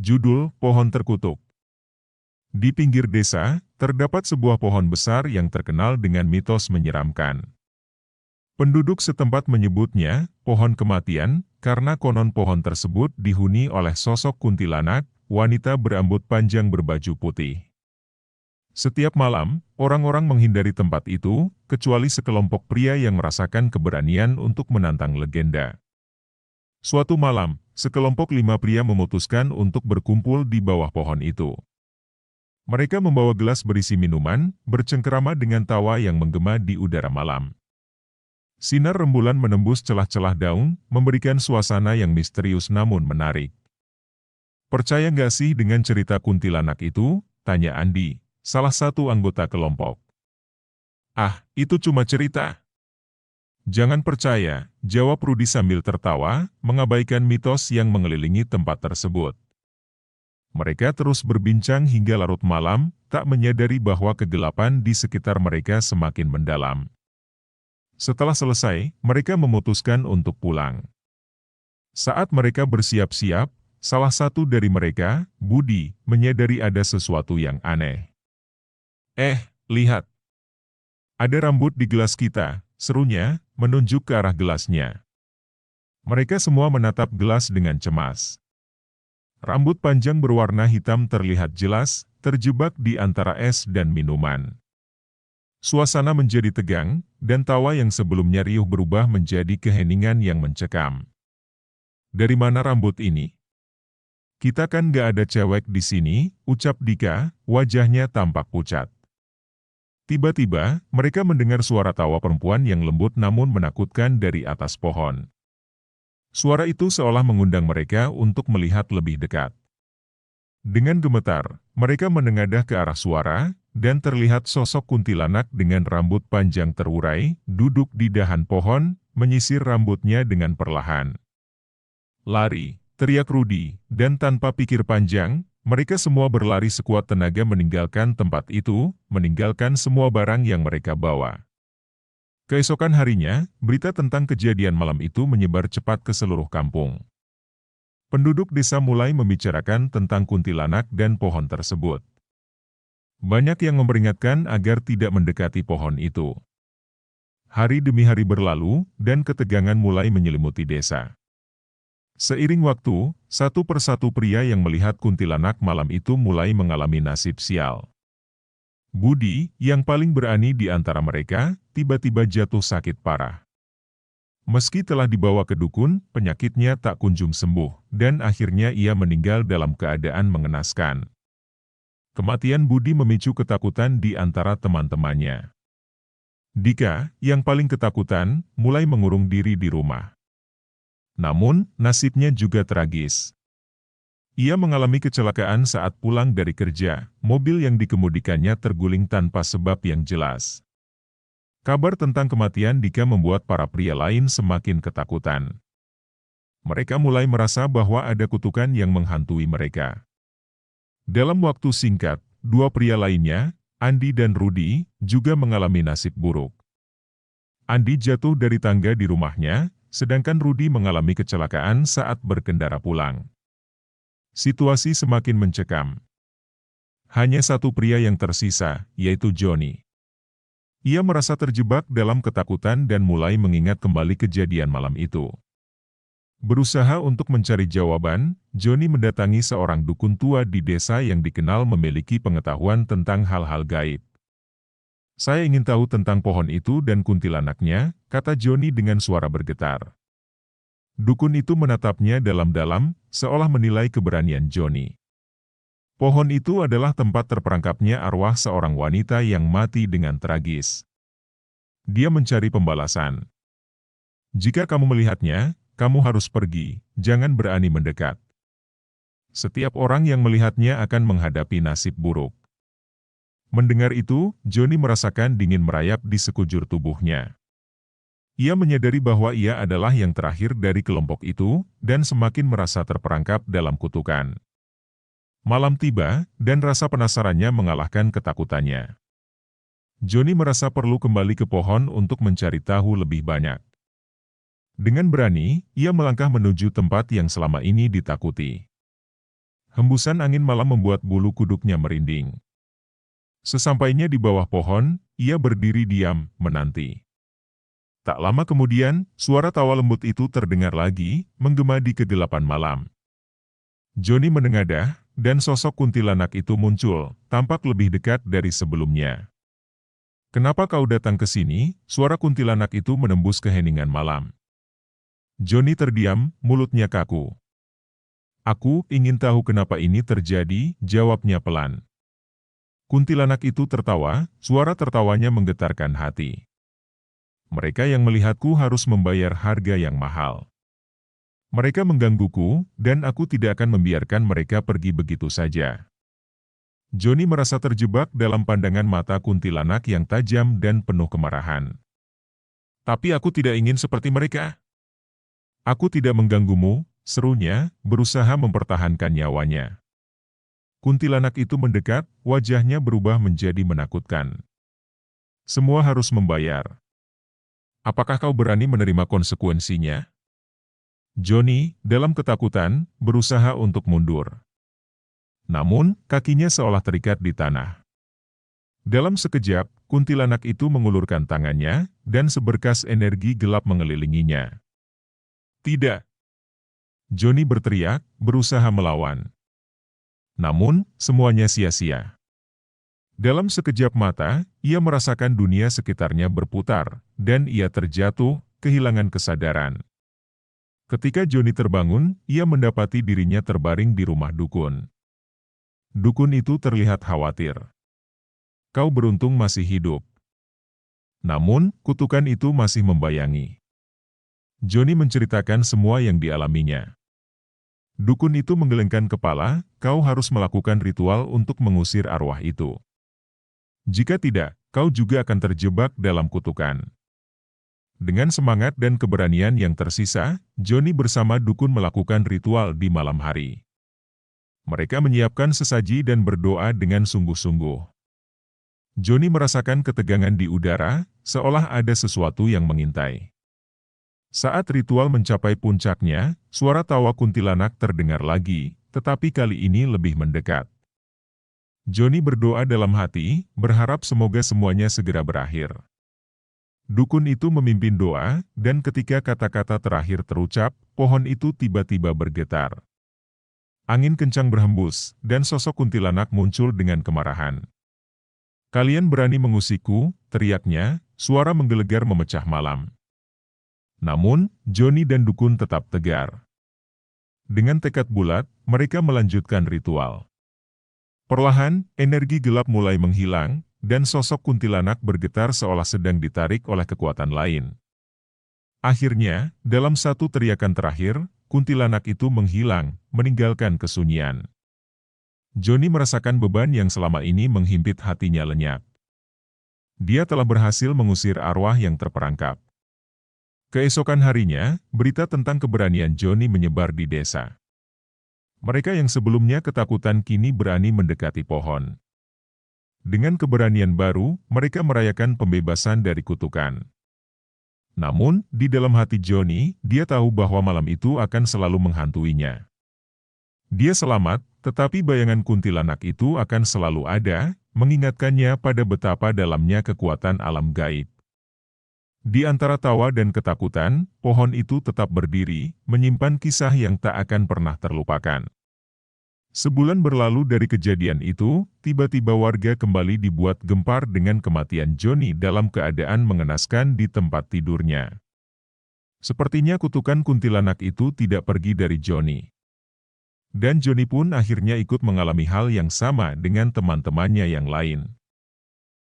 Judul Pohon Terkutuk. Di pinggir desa, terdapat sebuah pohon besar yang terkenal dengan mitos menyeramkan. Penduduk setempat menyebutnya pohon kematian, karena konon pohon tersebut dihuni oleh sosok kuntilanak, wanita berambut panjang berbaju putih. Setiap malam, orang-orang menghindari tempat itu, kecuali sekelompok pria yang merasakan keberanian untuk menantang legenda. Suatu malam, sekelompok 5 pria memutuskan untuk berkumpul di bawah pohon itu. Mereka membawa gelas berisi minuman, bercengkerama dengan tawa yang menggema di udara malam. Sinar rembulan menembus celah-celah daun, memberikan suasana yang misterius namun menarik. "Percaya nggak sih dengan cerita kuntilanak itu?" tanya Andi, salah satu anggota kelompok. "Ah, itu cuma cerita." "Jangan percaya," jawab Rudi sambil tertawa, mengabaikan mitos yang mengelilingi tempat tersebut. Mereka terus berbincang hingga larut malam, tak menyadari bahwa kegelapan di sekitar mereka semakin mendalam. Setelah selesai, mereka memutuskan untuk pulang. Saat mereka bersiap-siap, salah satu dari mereka, Budi, menyadari ada sesuatu yang aneh. Lihat! Ada rambut di gelas kita," serunya, menunjuk ke arah gelasnya. Mereka semua menatap gelas dengan cemas. Rambut panjang berwarna hitam terlihat jelas, terjebak di antara es dan minuman. Suasana menjadi tegang, dan tawa yang sebelumnya riuh berubah menjadi keheningan yang mencekam. "Dari mana rambut ini? Kita kan gak ada cewek di sini," ucap Dika, wajahnya tampak pucat. Tiba-tiba, mereka mendengar suara tawa perempuan yang lembut namun menakutkan dari atas pohon. Suara itu seolah mengundang mereka untuk melihat lebih dekat. Dengan gemetar, mereka menengadah ke arah suara, dan terlihat sosok kuntilanak dengan rambut panjang terurai, duduk di dahan pohon, menyisir rambutnya dengan perlahan. "Lari!" teriak Rudi, dan tanpa pikir panjang, mereka semua berlari sekuat tenaga meninggalkan tempat itu, meninggalkan semua barang yang mereka bawa. Keesokan harinya, berita tentang kejadian malam itu menyebar cepat ke seluruh kampung. Penduduk desa mulai membicarakan tentang kuntilanak dan pohon tersebut. Banyak yang memperingatkan agar tidak mendekati pohon itu. Hari demi hari berlalu, dan ketegangan mulai menyelimuti desa. Seiring waktu, satu persatu pria yang melihat kuntilanak malam itu mulai mengalami nasib sial. Budi, yang paling berani di antara mereka, tiba-tiba jatuh sakit parah. Meski telah dibawa ke dukun, penyakitnya tak kunjung sembuh, dan akhirnya ia meninggal dalam keadaan mengenaskan. Kematian Budi memicu ketakutan di antara teman-temannya. Dika, yang paling ketakutan, mulai mengurung diri di rumah. Namun, nasibnya juga tragis. Ia mengalami kecelakaan saat pulang dari kerja, mobil yang dikemudikannya terguling tanpa sebab yang jelas. Kabar tentang kematian Dika membuat para pria lain semakin ketakutan. Mereka mulai merasa bahwa ada kutukan yang menghantui mereka. Dalam waktu singkat, 2 pria lainnya, Andi dan Rudi, juga mengalami nasib buruk. Andi jatuh dari tangga di rumahnya, sedangkan Rudi mengalami kecelakaan saat berkendara pulang. Situasi semakin mencekam. Hanya satu pria yang tersisa, yaitu Joni. Ia merasa terjebak dalam ketakutan dan mulai mengingat kembali kejadian malam itu. Berusaha untuk mencari jawaban, Joni mendatangi seorang dukun tua di desa yang dikenal memiliki pengetahuan tentang hal-hal gaib. "Saya ingin tahu tentang pohon itu dan kuntilanaknya," kata Joni dengan suara bergetar. Dukun itu menatapnya dalam-dalam, seolah menilai keberanian Joni. Pohon itu adalah tempat terperangkapnya arwah seorang wanita yang mati dengan tragis. Dia mencari pembalasan. "Jika kamu melihatnya, kamu harus pergi, jangan berani mendekat. Setiap orang yang melihatnya akan menghadapi nasib buruk." Mendengar itu, Joni merasakan dingin merayap di sekujur tubuhnya. Ia menyadari bahwa ia adalah yang terakhir dari kelompok itu, dan semakin merasa terperangkap dalam kutukan. Malam tiba, dan rasa penasarannya mengalahkan ketakutannya. Joni merasa perlu kembali ke pohon untuk mencari tahu lebih banyak. Dengan berani, ia melangkah menuju tempat yang selama ini ditakuti. Hembusan angin malam membuat bulu kuduknya merinding. Sesampainya di bawah pohon, ia berdiri diam, menanti. Tak lama kemudian, suara tawa lembut itu terdengar lagi, menggema di kegelapan malam. Johnny menengadah, dan sosok kuntilanak itu muncul, tampak lebih dekat dari sebelumnya. "Kenapa kau datang ke sini?" Suara kuntilanak itu menembus keheningan malam. Johnny terdiam, mulutnya kaku. "Aku ingin tahu kenapa ini terjadi," jawabnya pelan. Kuntilanak itu tertawa, suara tertawanya menggetarkan hati. "Mereka yang melihatku harus membayar harga yang mahal. Mereka menggangguku, dan aku tidak akan membiarkan mereka pergi begitu saja." Johnny merasa terjebak dalam pandangan mata kuntilanak yang tajam dan penuh kemarahan. "Tapi aku tidak ingin seperti mereka." "Aku tidak mengganggumu," serunya, berusaha mempertahankan nyawanya. Kuntilanak itu mendekat, wajahnya berubah menjadi menakutkan. "Semua harus membayar. Apakah kau berani menerima konsekuensinya?" Johnny, dalam ketakutan, berusaha untuk mundur. Namun, kakinya seolah terikat di tanah. Dalam sekejap, kuntilanak itu mengulurkan tangannya, dan seberkas energi gelap mengelilinginya. "Tidak!" Johnny berteriak, berusaha melawan. Namun, semuanya sia-sia. Dalam sekejap mata, ia merasakan dunia sekitarnya berputar, dan ia terjatuh, kehilangan kesadaran. Ketika Johnny terbangun, ia mendapati dirinya terbaring di rumah dukun. Dukun itu terlihat khawatir. "Kau beruntung masih hidup." Namun, kutukan itu masih membayangi. Johnny menceritakan semua yang dialaminya. Dukun itu menggelengkan kepala, "Kau harus melakukan ritual untuk mengusir arwah itu. Jika tidak, kau juga akan terjebak dalam kutukan." Dengan semangat dan keberanian yang tersisa, Johnny bersama dukun melakukan ritual di malam hari. Mereka menyiapkan sesaji dan berdoa dengan sungguh-sungguh. Johnny merasakan ketegangan di udara, seolah ada sesuatu yang mengintai. Saat ritual mencapai puncaknya, suara tawa kuntilanak terdengar lagi, tetapi kali ini lebih mendekat. Johnny berdoa dalam hati, berharap semoga semuanya segera berakhir. Dukun itu memimpin doa, dan ketika kata-kata terakhir terucap, pohon itu tiba-tiba bergetar. Angin kencang berhembus, dan sosok kuntilanak muncul dengan kemarahan. "Kalian berani mengusikku," teriaknya, suara menggelegar memecah malam. Namun, Johnny dan dukun tetap tegar. Dengan tekad bulat, mereka melanjutkan ritual. Perlahan, energi gelap mulai menghilang, dan sosok kuntilanak bergetar seolah sedang ditarik oleh kekuatan lain. Akhirnya, dalam satu teriakan terakhir, kuntilanak itu menghilang, meninggalkan kesunyian. Johnny merasakan beban yang selama ini menghimpit hatinya lenyap. Dia telah berhasil mengusir arwah yang terperangkap. Keesokan harinya, berita tentang keberanian Johnny menyebar di desa. Mereka yang sebelumnya ketakutan kini berani mendekati pohon. Dengan keberanian baru, mereka merayakan pembebasan dari kutukan. Namun, di dalam hati Johnny, dia tahu bahwa malam itu akan selalu menghantuinya. Dia selamat, tetapi bayangan kuntilanak itu akan selalu ada, mengingatkannya pada betapa dalamnya kekuatan alam gaib. Di antara tawa dan ketakutan, pohon itu tetap berdiri, menyimpan kisah yang tak akan pernah terlupakan. Sebulan berlalu dari kejadian itu, tiba-tiba warga kembali dibuat gempar dengan kematian Johnny dalam keadaan mengenaskan di tempat tidurnya. Sepertinya kutukan kuntilanak itu tidak pergi dari Johnny. Dan Johnny pun akhirnya ikut mengalami hal yang sama dengan teman-temannya yang lain.